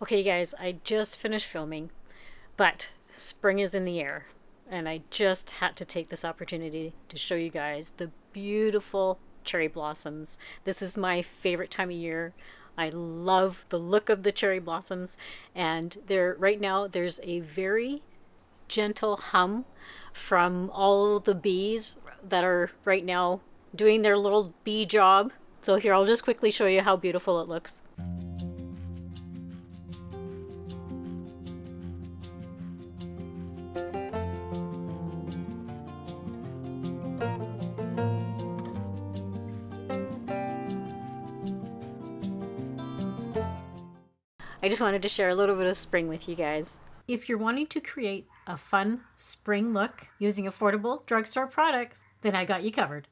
Okay, guys, I just finished filming, but spring is in the air, and I just had to take this opportunity to show you guys the beautiful cherry blossoms. This is my favorite time of year. I love the look of the cherry blossoms, and right now there's a very gentle hum from all the bees that are right now doing their little bee job. So here, I'll just quickly show you how beautiful it looks. I just wanted to share a little bit of spring with you guys. If you're wanting to create a fun spring look using affordable drugstore products, then I got you covered.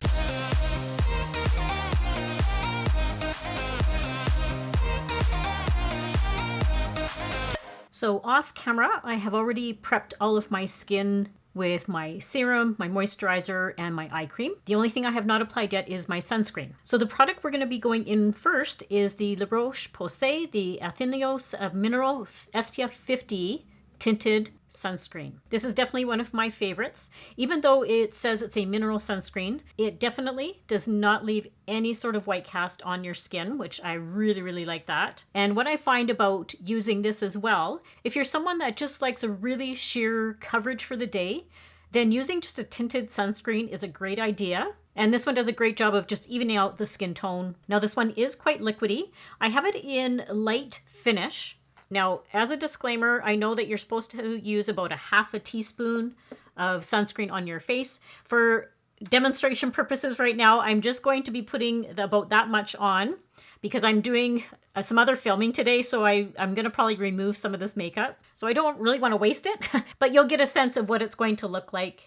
So off camera, I have already prepped all of my skin with my serum, my moisturizer, and my eye cream. The only thing I have not applied yet is my sunscreen. So the product we're going to be going in first is the Roche Posay, the Anthelios Mineral SPF 50 Tinted Sunscreen. This is definitely one of my favorites. Even though it says it's a mineral sunscreen, it definitely does not leave any sort of white cast on your skin, which I really like that. And what I find about using this as well, if you're someone that just likes a really sheer coverage for the day, then using just a tinted sunscreen is a great idea. And this one does a great job of just evening out the skin tone. Now this one is quite liquidy. I have it in light finish. Now, as a disclaimer, I know that you're supposed to use about a half a teaspoon of sunscreen on your face. For demonstration purposes right now, I'm just going to be putting about that much on because I'm doing some other filming today, so I'm going to probably remove some of this makeup. So I don't really want to waste it, but you'll get a sense of what it's going to look like.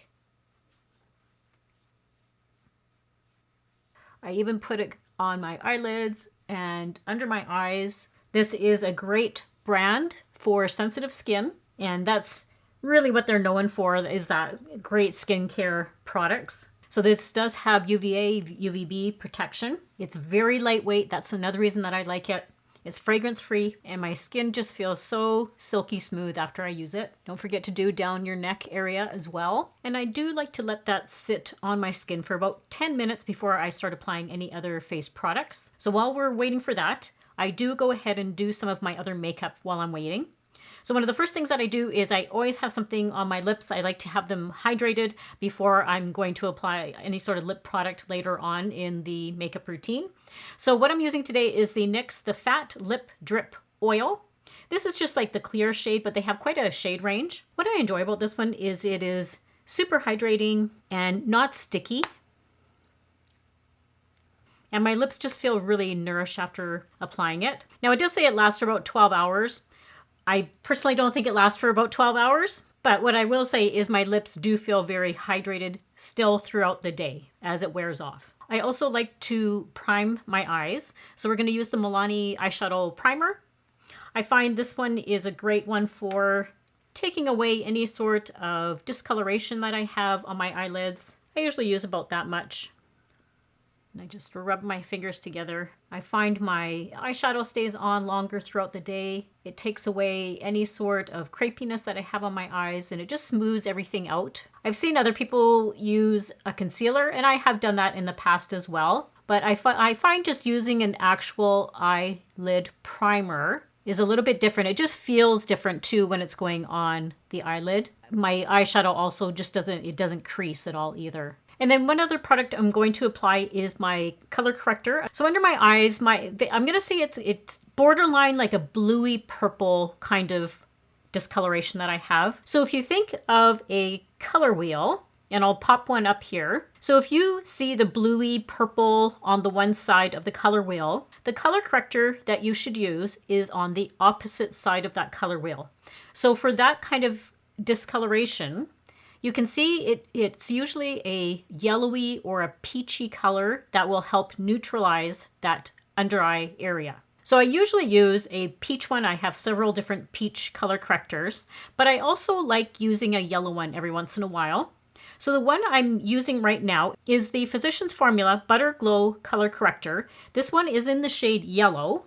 I even put it on my eyelids and under my eyes. This is a great brand for sensitive skin, and that's really what they're known for, is that great skincare products. So this does have UVA, UVB protection. It's very lightweight. That's another reason that I like it. It's fragrance free, and my skin just feels so silky smooth after I use it. Don't forget to do down your neck area as well. And I do like to let that sit on my skin for about 10 minutes before I start applying any other face products. So while we're waiting for that, I do go ahead and do some of my other makeup while I'm waiting. So one of the first things that I do is I always have something on my lips. I like to have them hydrated before I'm going to apply any sort of lip product later on in the makeup routine. So what I'm using today is the NYX The Fat Lip Drip Oil. This is just like the clear shade, but they have quite a shade range. What I enjoy about this one is it is super hydrating and not sticky. And my lips just feel really nourished after applying it. Now it does say it lasts for about 12 hours. I personally don't think it lasts for about 12 hours, but what I will say is my lips do feel very hydrated still throughout the day as it wears off. I also like to prime my eyes. So we're gonna use the Milani eyeshadow primer. I find this one is a great one for taking away any sort of discoloration that I have on my eyelids. I usually use about that much. And I just rub my fingers together. I find my eyeshadow stays on longer throughout the day. It takes away any sort of crepiness that I have on my eyes, and it just smooths everything out. I've seen other people use a concealer, and I have done that in the past as well. But I find just using an actual eyelid primer is a little bit different. It just feels different too when it's going on the eyelid. My eyeshadow also just doesn't crease at all either. And then one other product I'm going to apply is my color corrector. So under my eyes, I'm going to say it's borderline like a bluey purple kind of discoloration that I have. So if you think of a color wheel, and I'll pop one up here. So if you see the bluey purple on the one side of the color wheel, the color corrector that you should use is on the opposite side of that color wheel. So for that kind of discoloration, you can see it's usually a yellowy or a peachy color that will help neutralize that under eye area. So I usually use a peach one. I have several different peach color correctors, but I also like using a yellow one every once in a while. So the one I'm using right now is the Physicians Formula Butter Glow Color Corrector. This one is in the shade Yellow.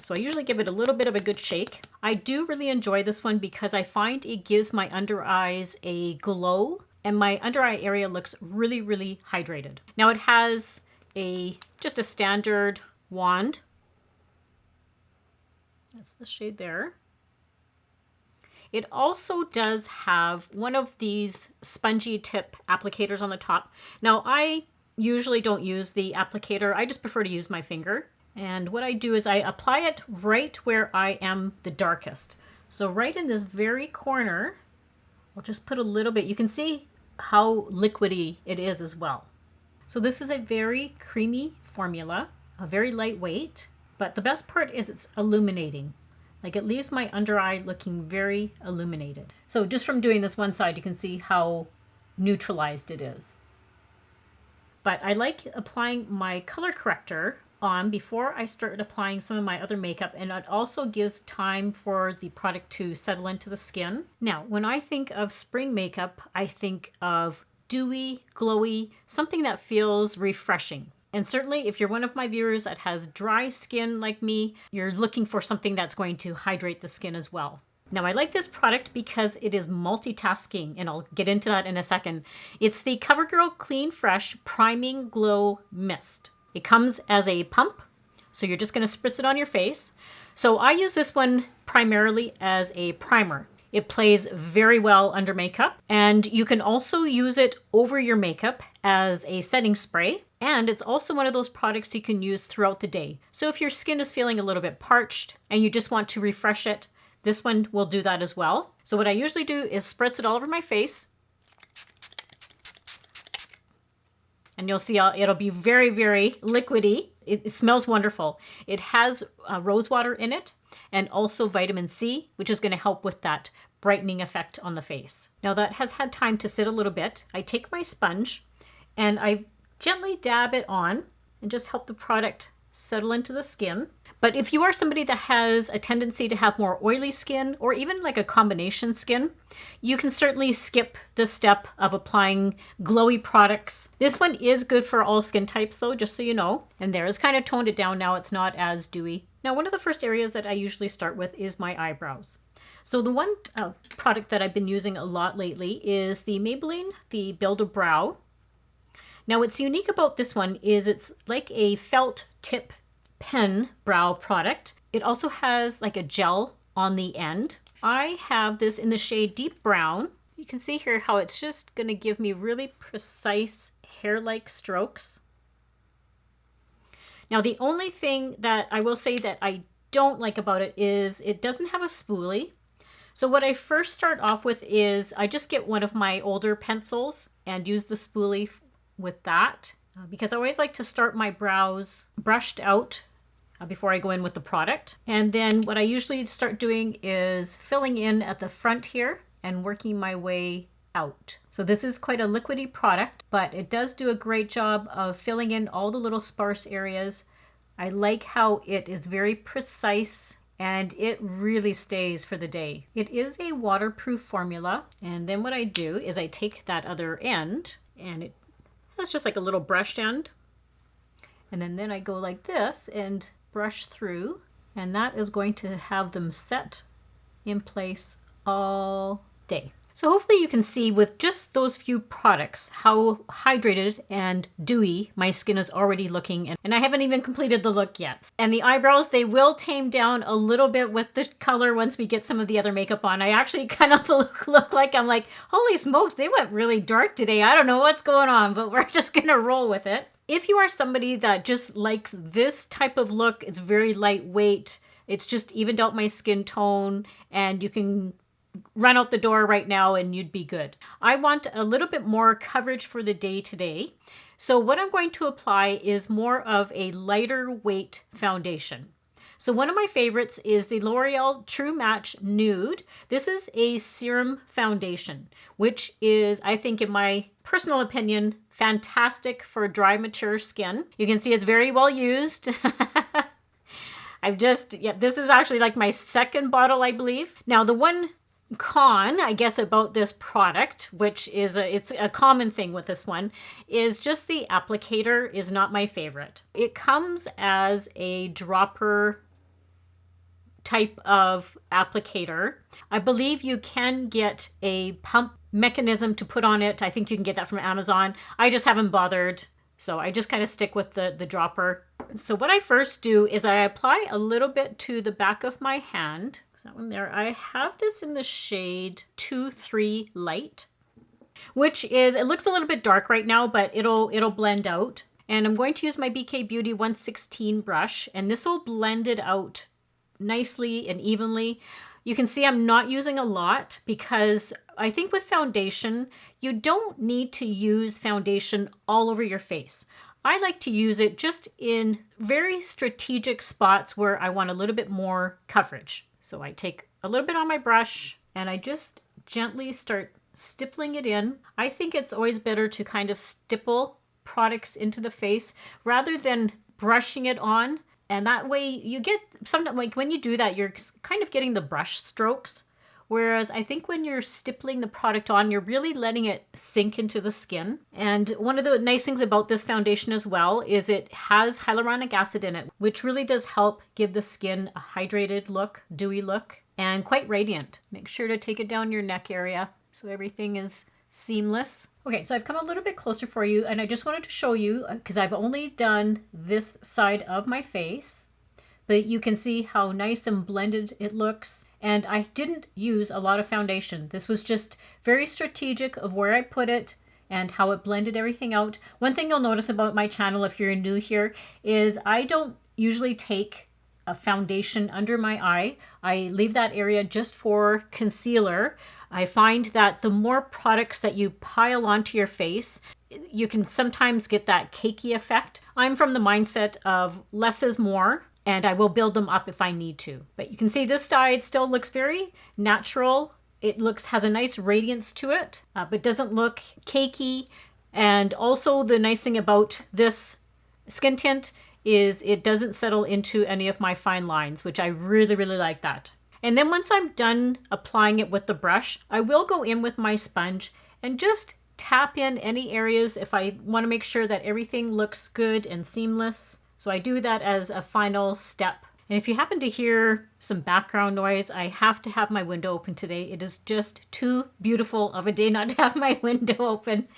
So I usually give it a little bit of a good shake. I do really enjoy this one because I find it gives my under eyes a glow and my under eye area looks really, really hydrated. Now it has just a standard wand. That's the shade there. It also does have one of these spongy tip applicators on the top. Now I usually don't use the applicator. I just prefer to use my finger. And what I do is I apply it right where I am the darkest. So right in this very corner, I'll just put a little bit. You can see how liquidy it is as well. So this is a very creamy formula, a very lightweight, but the best part is it's illuminating. Like it leaves my under eye looking very illuminated. So just from doing this one side, you can see how neutralized it is. But I like applying my color corrector on before I start applying some of my other makeup, and it also gives time for the product to settle into the skin. Now, when I think of spring makeup, I think of dewy, glowy, something that feels refreshing. And certainly if you're one of my viewers that has dry skin like me, you're looking for something that's going to hydrate the skin as well. Now I like this product because it is multitasking, and I'll get into that in a second. It's the Covergirl Clean Fresh Priming Glow Mist. It comes as a pump, so you're just going to spritz it on your face. So I use this one primarily as a primer. It plays very well under makeup, and you can also use it over your makeup as a setting spray. And it's also one of those products you can use throughout the day. So if your skin is feeling a little bit parched and you just want to refresh it, this one will do that as well. So what I usually do is spritz it all over my face. And you'll see it'll be very, very liquidy. It smells wonderful. It has rose water in it and also vitamin C, which is going to help with that brightening effect on the face. Now that has had time to sit a little bit. I take my sponge and I gently dab it on and just help the product settle into the skin. But if you are somebody that has a tendency to have more oily skin or even like a combination skin, you can certainly skip the step of applying glowy products. This one is good for all skin types though, just so you know. And there, it's kind of toned it down now. It's not as dewy. Now, one of the first areas that I usually start with is my eyebrows. So the one product that I've been using a lot lately is the Maybelline, the Build a Brow. Now what's unique about this one is it's like a felt tip pen brow product. It also has like a gel on the end. I have this in the shade Deep Brown. You can see here how it's just going to give me really precise hair-like strokes. Now the only thing that I will say that I don't like about it is it doesn't have a spoolie. So what I first start off with is I just get one of my older pencils and use the spoolie with that because I always like to start my brows brushed out before I go in with the product. And then what I usually start doing is filling in at the front here and working my way out. So this is quite a liquidy product, but it does do a great job of filling in all the little sparse areas. I like how it is very precise and it really stays for the day. It is a waterproof formula. And then what I do is I take that other end and it has just like a little brushed end. And then I go like this and brush through, and that is going to have them set in place all day. So hopefully you can see with just those few products how hydrated and dewy my skin is already looking, and I haven't even completed the look yet. And the eyebrows, they will tame down a little bit with the color once we get some of the other makeup on. I actually kind of look like I'm like, holy smokes, they went really dark today. I don't know what's going on, but we're just gonna roll with it. If you are somebody that just likes this type of look, it's very lightweight, it's just evened out my skin tone, and you can run out the door right now and you'd be good. I want a little bit more coverage for the day today. So what I'm going to apply is more of a lighter weight foundation. So one of my favorites is the L'Oreal True Match Nude. This is a serum foundation, which is, I think in my personal opinion, fantastic for dry, mature skin. You can see it's very well used. This is actually like my second bottle, I believe. Now the one con, I guess, about this product, which is it's a common thing with this one, is just the applicator is not my favorite. It comes as a dropper type of applicator. I believe you can get a pump mechanism to put on it. I think you can get that from Amazon. I just haven't bothered, so I just kind of stick with the dropper. So what I first do is I apply a little bit to the back of my hand. That one there. I have this in the shade 2-3 Light, which is, it looks a little bit dark right now, but it'll blend out. And I'm going to use my BK Beauty 116 brush, and this will blend it out nicely and evenly. You can see I'm not using a lot because I think with foundation, you don't need to use foundation all over your face. I like to use it just in very strategic spots where I want a little bit more coverage. So I take a little bit on my brush and I just gently start stippling it in. I think it's always better to kind of stipple products into the face rather than brushing it on. And that way you get, sometimes like when you do that, you're kind of getting the brush strokes. Whereas I think when you're stippling the product on, you're really letting it sink into the skin. And one of the nice things about this foundation as well is it has hyaluronic acid in it, which really does help give the skin a hydrated look, dewy look, and quite radiant. Make sure to take it down your neck area so everything is seamless. Okay, so I've come a little bit closer for you, and I just wanted to show you, because I've only done this side of my face, but you can see how nice and blended it looks. And I didn't use a lot of foundation. This was just very strategic of where I put it and how it blended everything out. One thing you'll notice about my channel if you're new here is I don't usually take a foundation under my eye. I leave that area just for concealer. I find that the more products that you pile onto your face, you can sometimes get that cakey effect. I'm from the mindset of less is more, and I will build them up if I need to. But you can see this side still looks very natural. It has a nice radiance to it, but doesn't look cakey. And also the nice thing about this skin tint is it doesn't settle into any of my fine lines, which I really, really like that. And then once I'm done applying it with the brush, I will go in with my sponge and just tap in any areas if I want to make sure that everything looks good and seamless. So I do that as a final step. And if you happen to hear some background noise, I have to have my window open today. It is just too beautiful of a day not to have my window open.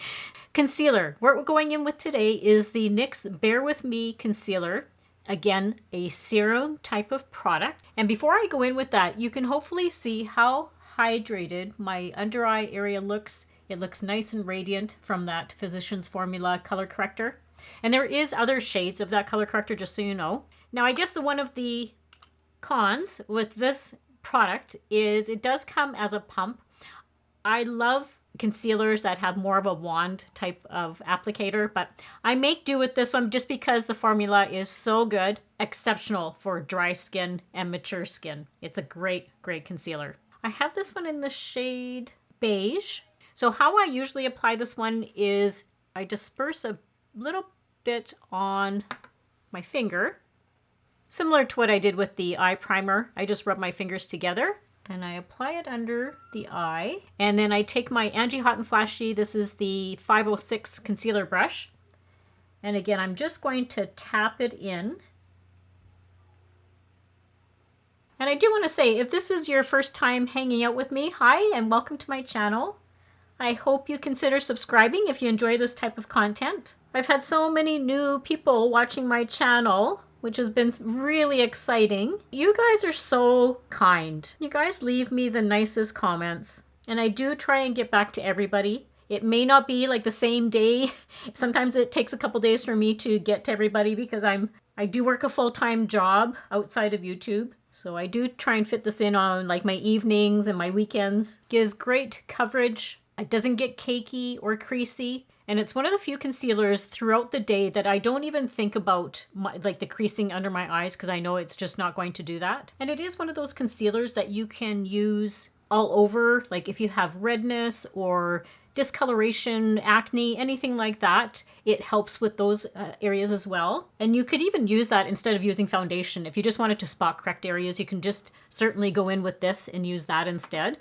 Concealer. What we're going in with today is the NYX Bear With Me Concealer. Again, a serum type of product. And before I go in with that, you can hopefully see how hydrated my under eye area looks. It looks nice and radiant from that Physicians Formula color corrector. And there is other shades of that color corrector, just so you know. Now, I guess one of the cons with this product is it does come as a pump. I love concealers that have more of a wand type of applicator, but I make do with this one just because the formula is so good, exceptional for dry skin and mature skin. It's a great, great concealer. I have this one in the shade Beige. So how I usually apply this one is I disperse a little bit on my finger, similar to what I did with the eye primer. I just rub my fingers together and I apply it under the eye, and then I take my Angie Hot and Flashy. This is the 506 concealer brush, and again I'm just going to tap it in. And I do want to say, if this is your first time hanging out with me, hi and welcome to my channel. I hope you consider subscribing if you enjoy this type of content. I've had so many new people watching my channel, which has been really exciting. You guys are so kind. You guys leave me the nicest comments, and I do try and get back to everybody. It may not be like the same day. Sometimes it takes a couple days for me to get to everybody because I do work a full-time job outside of YouTube. So I do try and fit this in on like my evenings and my weekends. Gives great coverage. It doesn't get cakey or creasy. And it's one of the few concealers throughout the day that I don't even think about like the creasing under my eyes, because I know it's just not going to do that. And it is one of those concealers that you can use all over, like if you have redness or discoloration, acne, anything like that, it helps with those areas as well. And you could even use that instead of using foundation. If you just wanted to spot correct areas, you can just certainly go in with this and use that instead.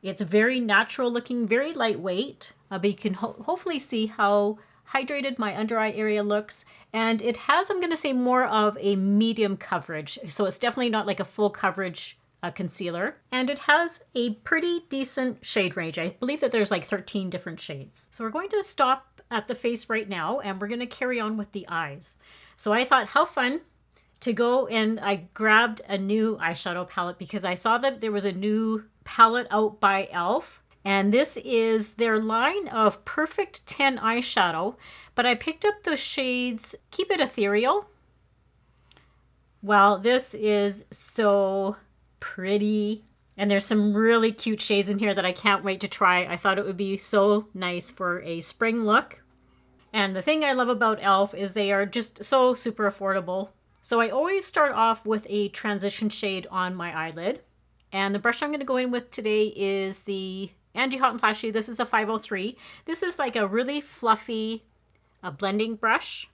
It's very natural looking, very lightweight, but you can hopefully see how hydrated my under eye area looks, and it has, I'm going to say, more of a medium coverage. So it's definitely not like a full coverage concealer. And it has a pretty decent shade range. I believe that there's like 13 different shades. So we're going to stop at the face right now, and we're going to carry on with the eyes. So I thought, how fun to go, and I grabbed a new eyeshadow palette because I saw that there was a new palette out by e.l.f. And this is their line of Perfect 10 eyeshadow, but I picked up the shades Keep It Ethereal. Wow, this is so pretty. And there's some really cute shades in here that I can't wait to try. I thought it would be so nice for a spring look. And the thing I love about e.l.f. is they are just so super affordable. So I always start off with a transition shade on my eyelid. And the brush I'm going to go in with today is the Angie Hot and Flashy. This is the 503. This is like a really fluffy blending brush.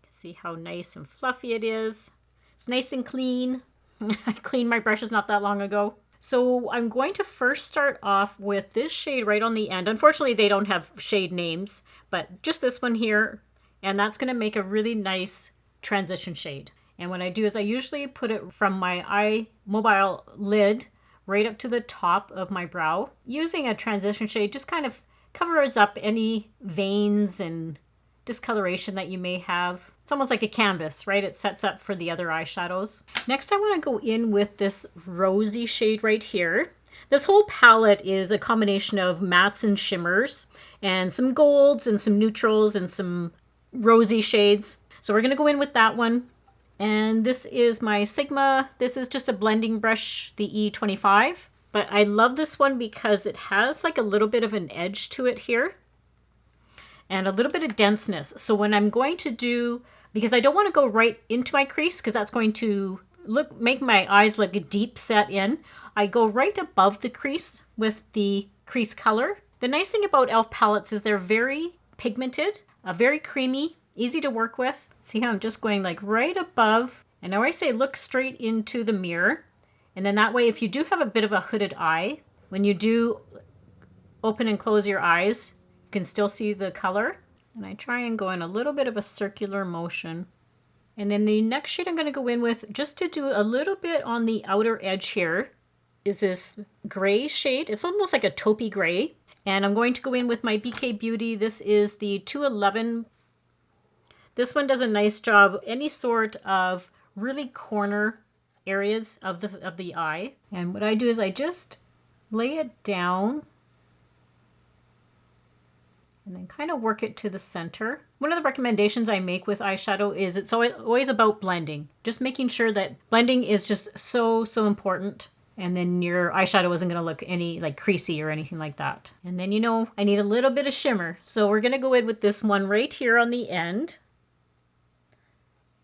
See how nice and fluffy it is. It's nice and clean. I cleaned my brushes not that long ago. So I'm going to first start off with this shade right on the end. Unfortunately, they don't have shade names, but just this one here. And that's going to make a really nice transition shade. And what I do is I usually put it from my mobile lid right up to the top of my brow. Using a transition shade just kind of covers up any veins and discoloration that you may have. It's almost like a canvas, right? It sets up for the other eyeshadows. Next, I want to go in with this rosy shade right here. This whole palette is a combination of mattes and shimmers and some golds and some neutrals and some rosy shades. So we're going to go in with that one. And this is my Sigma. This is just a blending brush, the E25. But I love this one because it has like a little bit of an edge to it here. And a little bit of denseness. So when I'm going to do, because I don't want to go right into my crease because that's going to make my eyes look deep set in. I go right above the crease with the crease color. The nice thing about e.l.f. palettes is they're very pigmented, very creamy, easy to work with. See how I'm just going like right above. And now I say look straight into the mirror. And then that way, if you do have a bit of a hooded eye, when you do open and close your eyes, you can still see the color. And I try and go in a little bit of a circular motion. And then the next shade I'm going to go in with, just to do a little bit on the outer edge here, is this gray shade. It's almost like a taupey gray. And I'm going to go in with my BK Beauty. This is the 211. This one does a nice job, any sort of really corner areas of the eye. And what I do is I just lay it down and then kind of work it to the center. One of the recommendations I make with eyeshadow is it's always about blending. Just making sure that blending is just so important. And then your eyeshadow isn't going to look any like creasy or anything like that. And then, you know, I need a little bit of shimmer. So we're going to go in with this one right here on the end.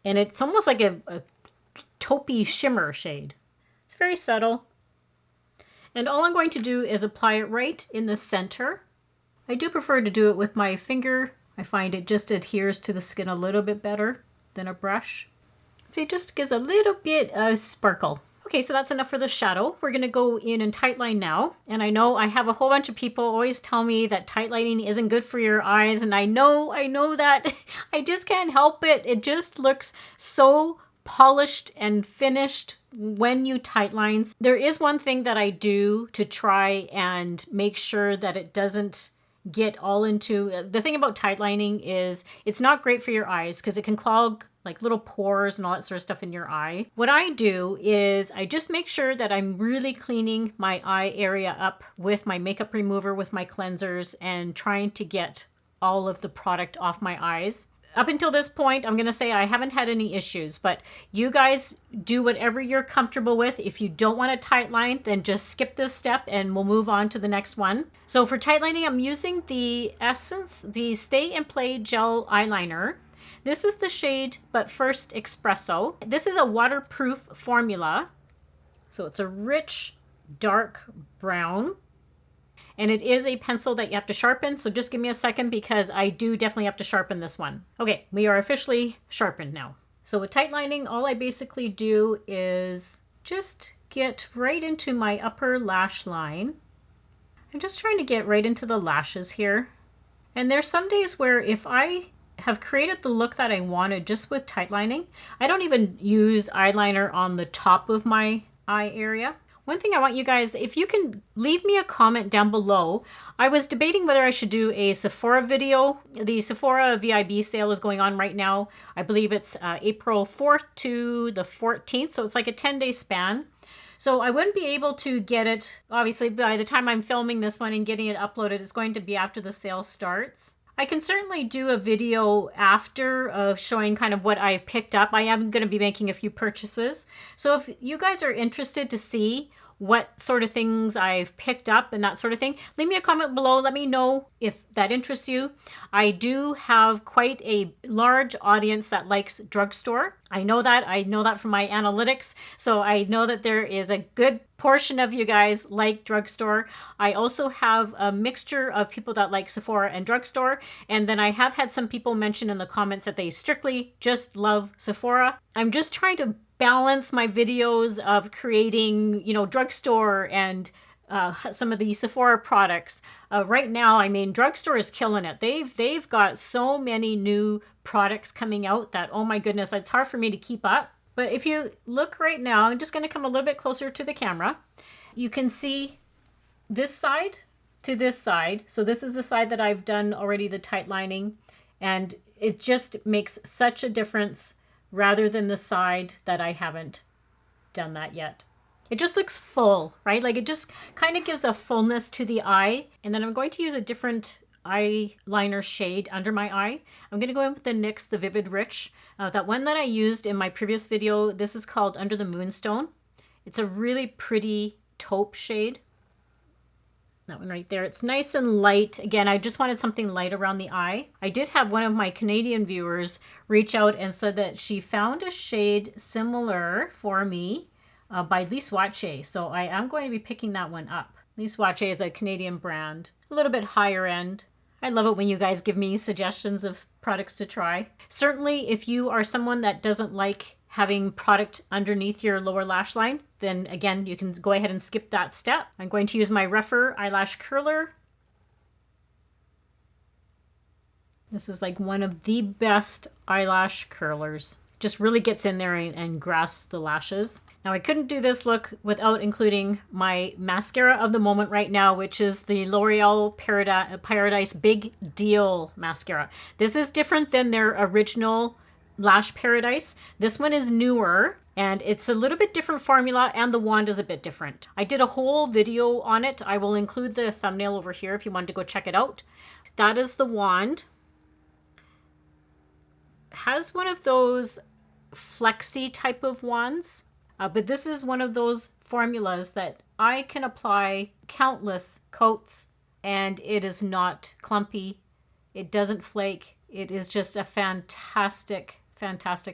And it's almost like a taupey shimmer shade. It's very subtle. And all I'm going to do is apply it right in the center. I do prefer to do it with my finger. I find it just adheres to the skin a little bit better than a brush. So it just gives a little bit of sparkle. Okay, so that's enough for the shadow. We're going to go in and tightline now. And I know I have a whole bunch of people always tell me that tightlining isn't good for your eyes. And I know that. I just can't help it. It just looks so polished and finished when you tightline. There is one thing that I do to try and make sure that it doesn't get all into... The thing about tightlining is it's not great for your eyes because it can clog like little pores and all that sort of stuff in your eye. What I do is I just make sure that I'm really cleaning my eye area up with my makeup remover, with my cleansers, and trying to get all of the product off my eyes. Up until this point, I'm going to say I haven't had any issues, but you guys do whatever you're comfortable with. If you don't want a tight line, then just skip this step and we'll move on to the next one. So for tight lining, I'm using the Essence, the Stay and Play Gel Eyeliner. This is the shade, but first Espresso. This is a waterproof formula. So it's a rich, dark brown. And it is a pencil that you have to sharpen. So just give me a second because I do definitely have to sharpen this one. Okay, we are officially sharpened now. So with tight lining, all I basically do is just get right into my upper lash line. I'm just trying to get right into the lashes here. And there's some days where if I have created the look that I wanted just with tightlining, I don't even use eyeliner on the top of my eye area. One thing I want you guys, if you can leave me a comment down below. I was debating whether I should do a Sephora video. The Sephora VIB sale is going on right now. I believe it's April 4th to the 14th, so it's like a 10-day span. So I wouldn't be able to get it, obviously, by the time I'm filming this one and getting it uploaded, it's going to be after the sale starts. I can certainly do a video after of showing kind of what I've picked up. I am going to be making a few purchases. So if you guys are interested to see what sort of things I've picked up and that sort of thing, leave me a comment below. Let me know if that interests you. I do have quite a large audience that likes Drugstore. I know that from my analytics. So I know that there is a good portion of you guys like Drugstore. I also have a mixture of people that like Sephora and Drugstore. And then I have had some people mention in the comments that they strictly just love Sephora. I'm just trying to balance my videos of creating, Drugstore and some of the Sephora products. Right now, I mean, Drugstore is killing it. They've got so many new products coming out that, oh my goodness, it's hard for me to keep up. But if you look right now, I'm just going to come a little bit closer to the camera. You can see this side to this side. So this is the side that I've done already the tight lining, and it just makes such a difference rather than the side that I haven't done that yet. It just looks full, right? Like it just kind of gives a fullness to the eye. And then I'm going to use a different eyeliner shade under my eye. I'm going to go in with the NYX, the Vivid Rich. That one that I used in my previous video, this is called Under the Moonstone. It's a really pretty taupe shade. That one right there. It's nice and light. Again, I just wanted something light around the eye. I did have one of my Canadian viewers reach out and said that she found a shade similar for me by Lise Watche. So I am going to be picking that one up. Lise Watche is a Canadian brand, a little bit higher end. I love it when you guys give me suggestions of products to try. Certainly, if you are someone that doesn't like having product underneath your lower lash line, then again, you can go ahead and skip that step. I'm going to use my rougher eyelash curler. This is like one of the best eyelash curlers. Just really gets in there and grasps the lashes. Now I couldn't do this look without including my mascara of the moment right now, which is the L'Oreal Paradise Big Deal mascara. This is different than their original Lash Paradise. This one is newer and it's a little bit different formula, and the wand is a bit different. I did a whole video on it. I will include the thumbnail over here if you wanted to go check it out. That is the wand. It has one of those flexi type of wands, but this is one of those formulas that I can apply countless coats and it is not clumpy. It doesn't flake. It is just a fantastic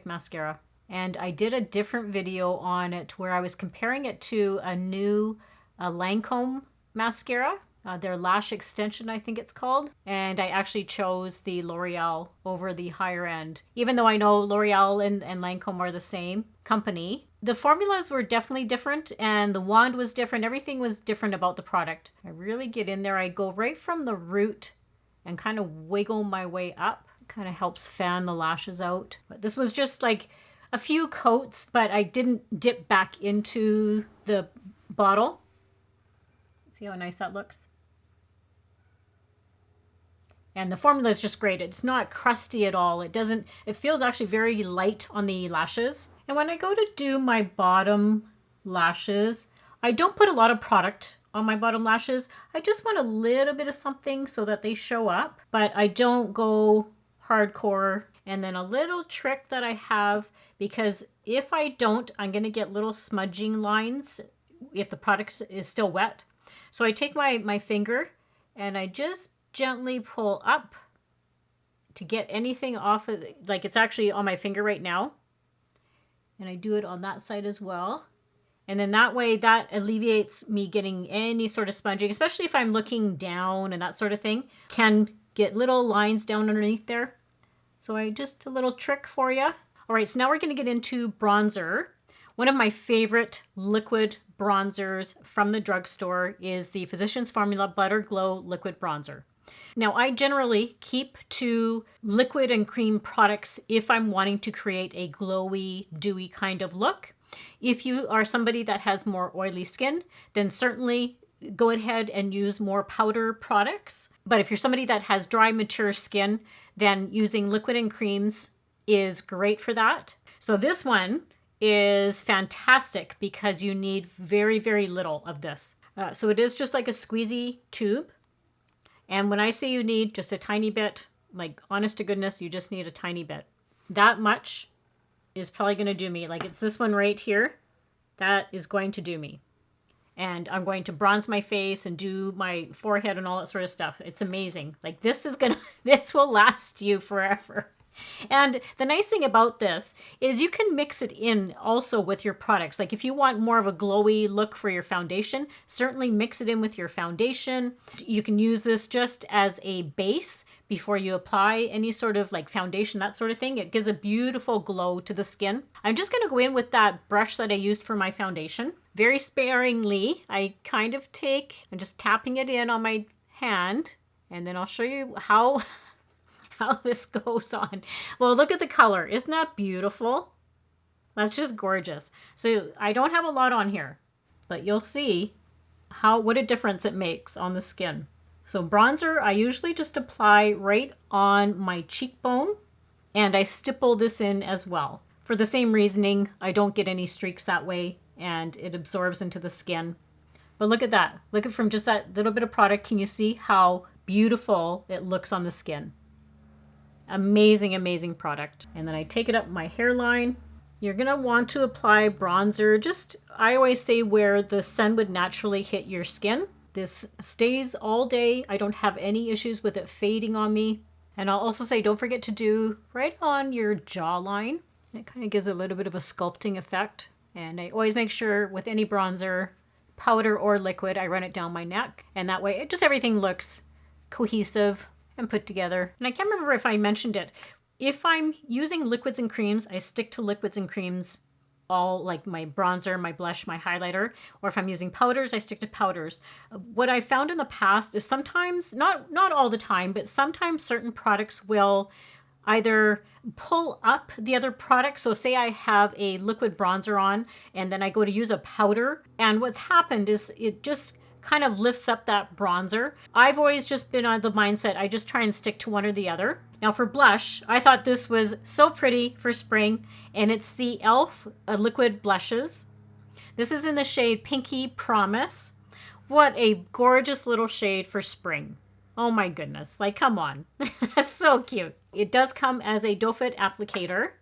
mascara. And I did a different video on it where I was comparing it to a new Lancome mascara, their lash extension, I think it's called. And I actually chose the L'Oreal over the higher end, even though I know L'Oreal and Lancome are the same company. The formulas were definitely different and the wand was different. Everything was different about the product. I really get in there. I go right from the root and kind of wiggle my way up. Kind of helps fan the lashes out. But this was just like a few coats, but I didn't dip back into the bottle. See how nice that looks? And the formula is just great. It's not crusty at all. It feels actually very light on the lashes. And when I go to do my bottom lashes, I don't put a lot of product on my bottom lashes. I just want a little bit of something so that they show up, but I don't go hardcore. And then a little trick that I have, because if I don't, I'm going to get little smudging lines if the product is still wet. So I take my finger and I just gently pull up to get anything off of it. Like it's actually on my finger right now. And I do it on that side as well. And then that way that alleviates me getting any sort of sponging, especially if I'm looking down and that sort of thing. Can get little lines down underneath there. So just a little trick for you. All right, so now we're going to get into bronzer. One of my favorite liquid bronzers from the drugstore is the Physicians Formula Butter Glow Liquid Bronzer. Now, I generally keep to liquid and cream products if I'm wanting to create a glowy, dewy kind of look. If you are somebody that has more oily skin, then certainly go ahead and use more powder products. But if you're somebody that has dry, mature skin, then using liquid and creams is great for that. So this one is fantastic because you need very, very little of this. So it is just like a squeezy tube. And when I say you need just a tiny bit, like honest to goodness, you just need a tiny bit. That much is probably going to do me. Like it's this one right here. That is going to do me. And I'm going to bronze my face and do my forehead and all that sort of stuff. It's amazing. Like this will last you forever. And the nice thing about this is you can mix it in also with your products. Like if you want more of a glowy look for your foundation, certainly mix it in with your foundation. You can use this just as a base before you apply any sort of like foundation, that sort of thing. It gives a beautiful glow to the skin. I'm just going to go in with that brush that I used for my foundation. Very sparingly, I'm just tapping it in on my hand, and then I'll show you how this goes on. Well, look at the color. Isn't that beautiful? That's just gorgeous. So I don't have a lot on here, but you'll see what a difference it makes on the skin. So bronzer, I usually just apply right on my cheekbone, and I stipple this in as well. For the same reasoning, I don't get any streaks that way, and it absorbs into the skin. But look at that. Look at from just that little bit of product. Can you see how beautiful it looks on the skin? Amazing, amazing product. And then I take it up my hairline. You're gonna want to apply bronzer. I always say where the sun would naturally hit your skin. This stays all day. I don't have any issues with it fading on me. And I'll also say, don't forget to do right on your jawline. It kind of gives a little bit of a sculpting effect. And I always make sure with any bronzer, powder or liquid, I run it down my neck. And that way, everything looks cohesive and put together. And I can't remember if I mentioned it. If I'm using liquids and creams, I stick to liquids and creams, all like my bronzer, my blush, my highlighter. Or if I'm using powders, I stick to powders. What I found in the past is sometimes, not all the time, but sometimes certain products will either pull up the other product. So say I have a liquid bronzer on and then I go to use a powder. And what's happened is it just kind of lifts up that bronzer. I've always just been on the mindset, I just try and stick to one or the other. Now for blush, I thought this was so pretty for spring, and it's the e.l.f. Liquid Blushes. This is in the shade Pinky Promise. What a gorgeous little shade for spring. Oh my goodness, like come on. That's so cute. It does come as a doe foot applicator.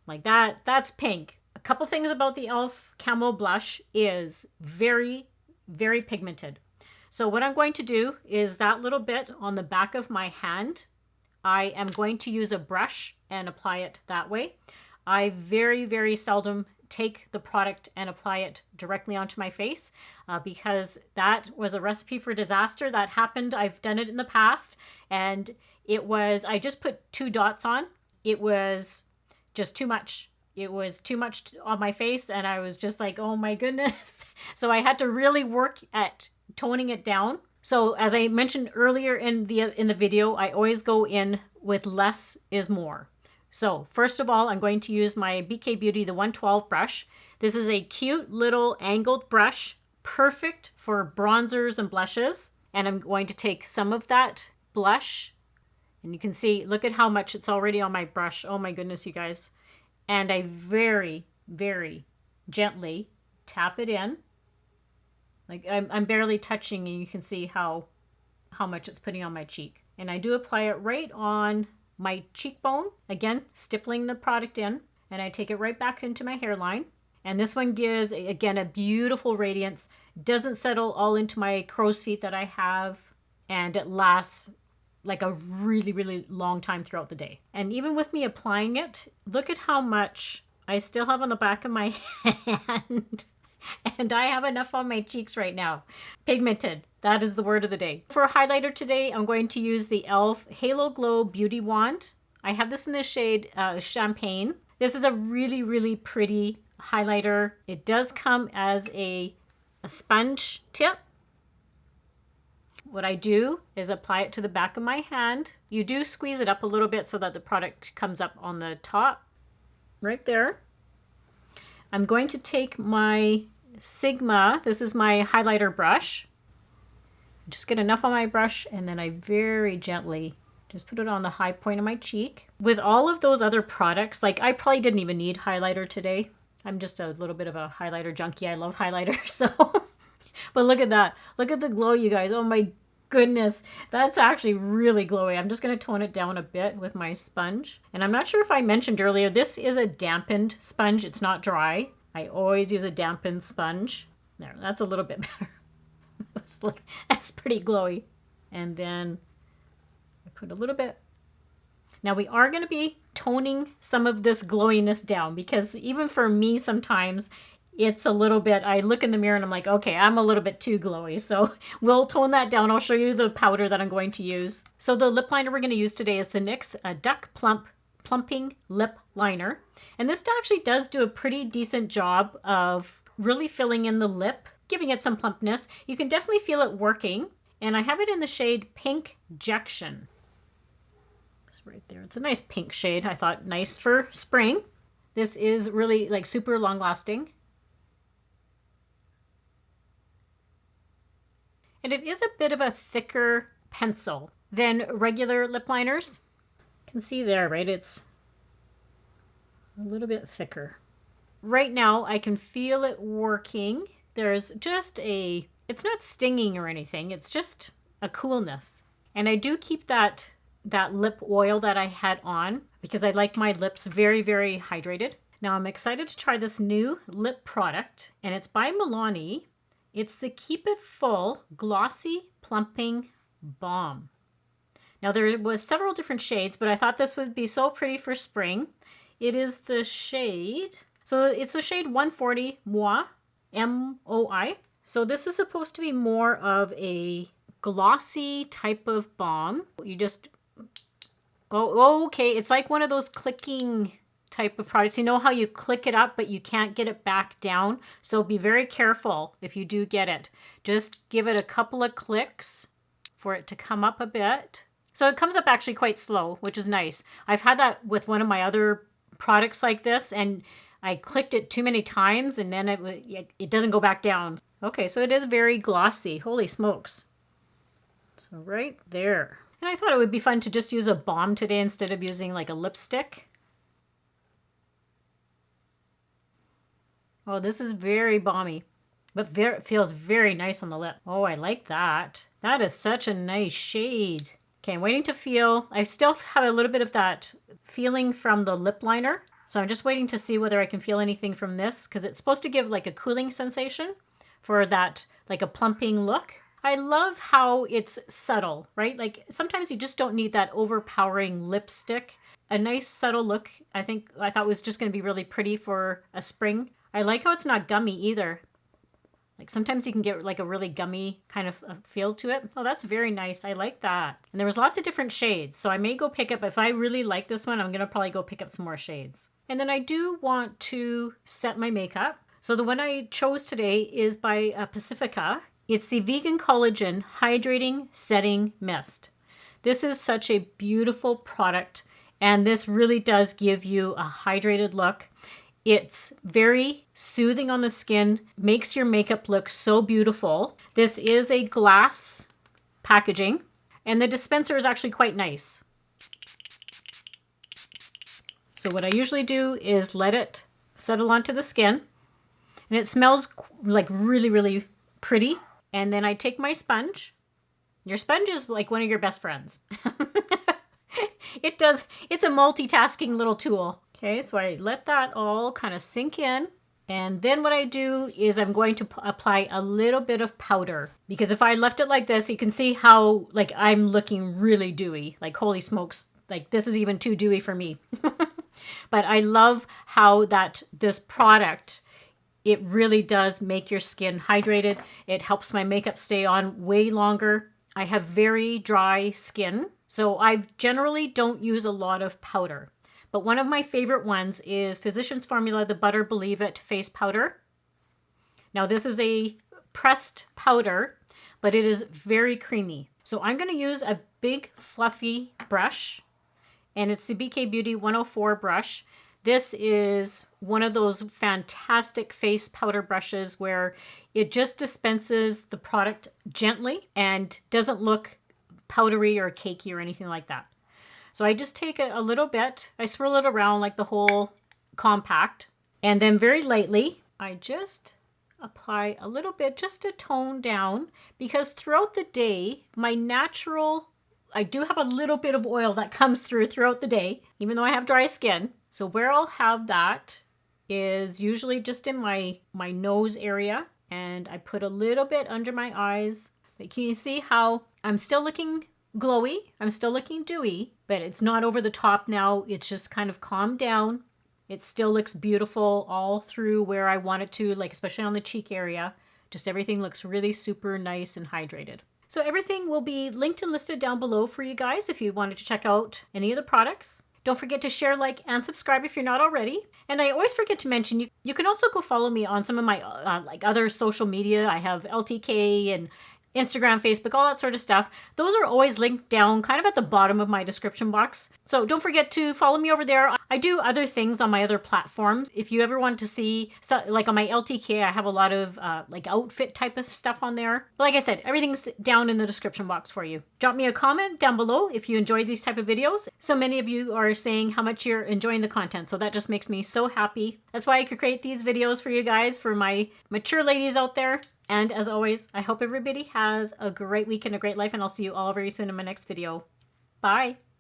Like that's pink. A couple things about the e.l.f. Camo blush is very, very pigmented. So what I'm going to do is that little bit on the back of my hand, I am going to use a brush and apply it that way. I very, very seldom take the product and apply it directly onto my face because that was a recipe for disaster. That happened. I've done it in the past, and I just put 2 dots on. It was just too much. It was too much on my face, and I was just like, oh my goodness. So I had to really work at toning it down. So as I mentioned earlier in the video, I always go in with less is more. So first of all, I'm going to use my BK Beauty, the 112 brush. This is a cute little angled brush, perfect for bronzers and blushes. And I'm going to take some of that blush, and you can see, look at how much it's already on my brush. Oh my goodness, you guys. And I very, very gently tap it in. Like I'm barely touching, and you can see how much it's putting on my cheek. And I do apply it right on my cheekbone. Again, stippling the product in, and I take it right back into my hairline. And this one gives, again, a beautiful radiance. Doesn't settle all into my crow's feet that I have, and it lasts like a really, really long time throughout the day. And even with me applying it, look at how much I still have on the back of my hand. And I have enough on my cheeks right now. Pigmented. That is the word of the day. For a highlighter today, I'm going to use the e.l.f. Halo Glow Beauty Wand. I have this in the shade Champagne. This is a really, really pretty highlighter. It does come as a sponge tip. what I do is apply it to the back of my hand. You do squeeze it up a little bit so that the product comes up on the top, right there. I'm going to take my Sigma, this is my highlighter brush. Just get enough on my brush and then I very gently just put it on the high point of my cheek. With all of those other products, like I probably didn't even need highlighter today. I'm just a little bit of a highlighter junkie. I love highlighter, so. But look at that. Look at the glow, you guys. Oh my goodness. That's actually really glowy. I'm just going to tone it down a bit with my sponge. And I'm not sure if I mentioned earlier, this is a dampened sponge. It's not dry. I always use a dampened sponge. There, that's a little bit better. That's pretty glowy. And then I put a little bit. Now we are going to be toning some of this glowiness down because even for me sometimes it's a little bit, I look in the mirror and I'm like, okay, I'm a little bit too glowy. So we'll tone that down. I'll show you the powder that I'm going to use. So the lip liner we're going to use today is the NYX Duck Plumping Lip Liner. And this actually does do a pretty decent job of really filling in the lip, giving it some plumpness. You can definitely feel it working. And I have it in the shade Pink Jection. It's right there. It's a nice pink shade. I thought nice for spring. This is really like super long lasting. And it is a bit of a thicker pencil than regular lip liners. You can see there, right? It's a little bit thicker. Right now, I can feel it working. There's just it's not stinging or anything. It's just a coolness. And I do keep that lip oil that I had on because I like my lips very, very hydrated. Now I'm excited to try this new lip product, and it's by Milani. It's the Keep It Full Glossy Plumping Balm. Now there was several different shades, but I thought this would be so pretty for spring. It is the shade, so it's the shade 140 Moi, M-O-I. So this is supposed to be more of a glossy type of balm. You just, oh, okay, it's like one of those clicking type of products. You know how you click it up, but you can't get it back down? So be very careful if you do get it. Just give it a couple of clicks for it to come up a bit. So it comes up actually quite slow, which is nice. I've had that with one of my other products like this, and I clicked it too many times and then it doesn't go back down. Okay, so it is very glossy. Holy smokes. So right there. And I thought it would be fun to just use a balm today instead of using like a lipstick. Oh, this is very balmy, but feels very nice on the lip. Oh, I like that. That is such a nice shade. Okay, I'm waiting to feel. I still have a little bit of that feeling from the lip liner. So I'm just waiting to see whether I can feel anything from this because it's supposed to give like a cooling sensation for that, like a plumping look. I love how it's subtle, right? Like sometimes you just don't need that overpowering lipstick. A nice subtle look, I thought was just going to be really pretty for a spring. I like how it's not gummy either. Like sometimes you can get like a really gummy kind of feel to it. Oh, that's very nice. I like that. And there was lots of different shades. So I may go pick up, if I really like this one, I'm going to probably go pick up some more shades. And then I do want to set my makeup. So the one I chose today is by Pacifica. It's the Vegan Collagen Hydrating Setting Mist. This is such a beautiful product. And this really does give you a hydrated look. It's very soothing on the skin, makes your makeup look so beautiful. This is a glass packaging, and the dispenser is actually quite nice. So what I usually do is let it settle onto the skin, and it smells like really, really pretty. And then I take my sponge. Your sponge is like one of your best friends. It's a multitasking little tool. Okay, so I let that all kind of sink in. And then what I do is I'm going to apply a little bit of powder. Because if I left it like this, you can see how like I'm looking really dewy. Like holy smokes, like this is even too dewy for me. But I love how this product, it really does make your skin hydrated. It helps my makeup stay on way longer. I have very dry skin, so I generally don't use a lot of powder. But one of my favorite ones is Physicians Formula, the Butter Believe It Face Powder. Now this is a pressed powder. but it is very creamy. So I'm going to use a big fluffy brush, and it's the BK Beauty 104 brush. This is one of those fantastic face powder brushes where it just dispenses the product gently and doesn't look powdery or cakey or anything like that. So I just take a little bit, I swirl it around like the whole compact, and then very lightly, I just apply a little bit just to tone down, because throughout the day, my natural, I do have a little bit of oil that comes through throughout the day, even though I have dry skin. So where I'll have that is usually just in my nose area, and I put a little bit under my eyes. But can you see how I'm still looking glowy? I'm still looking dewy, but it's not over the top now. It's just kind of calmed down. It still looks beautiful all through where I want it to, like especially on the cheek area. Just everything looks really super nice and hydrated. So everything will be linked and listed down below for you guys if you wanted to check out any of the products. Don't forget to share, like, and subscribe if you're not already. And I always forget to mention, you can also go follow me on some of my like other social media. I have LTK and Instagram, Facebook, all that sort of stuff. Those are always linked down kind of at the bottom of my description box. So don't forget to follow me over there. I do other things on my other platforms. If you ever want to see, so, like on my LTK, I have a lot of like outfit type of stuff on there. But like I said, everything's down in the description box for you. Drop me a comment down below if you enjoyed these type of videos. So many of you are saying how much you're enjoying the content. So that just makes me so happy. That's why I could create these videos for you guys, for my mature ladies out there. And as always, I hope everybody has a great week and a great life, and I'll see you all very soon in my next video. Bye!